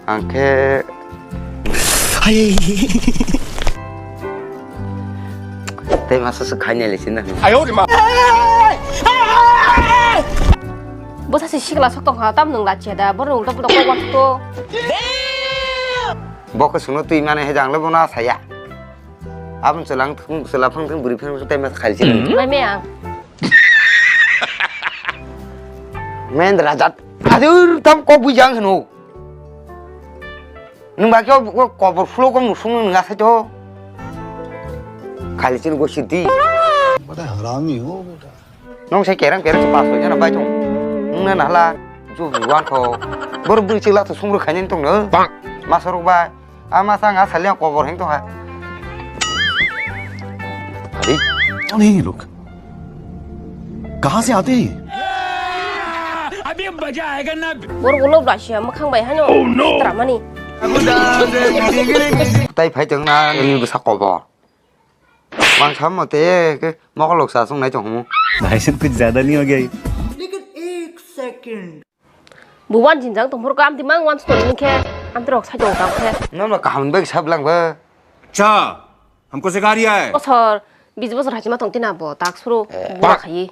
Angke Tapi masa sekanya di sini. Ayo di mana? 뭐 사실 시기라 속도 땀 넣는 라치다 뭐를 울다 보다 꼬고 Bok ke sono tuh mana hejang le bona saya. Abang selang selapang teng beri pen tapi mas khali sini. 매매야 Men derajat. Aduh, tam kau bujang seno. Nung bagi kau berflow kau musuh nggak saja. Khali sini gua sidi. बड़ा हरामी हो बेटा Nong saya kerang cepat saja nampak jong. Nung nala jo buan kau. Baru beri celah tu sumber kanyen tong ne. Masuk ba. Ama sang asal yang kau berheng tong ha. Hari. कौन है ये लोग कहाँ से आते हैं 뭐를 울어 라치야 뭐 강바이 하뇨 드라마니 Tay phải chừng na đi sắc cỏ bò. Mang sắm một té cái móc lục xà xuống này chồng không? भाईजान कुछ ज्यादा नहीं हो गया ये? 무관 진장 동 모르고 암디 망 완스 돌리는 게 암들어 사정 가게 Nó mà cảm biết sắp lăng vơ. अच्छा हमको सिखा रिया है 어서 미즈버스 하지마 동티나 뭐딱 서로 뭐라 가이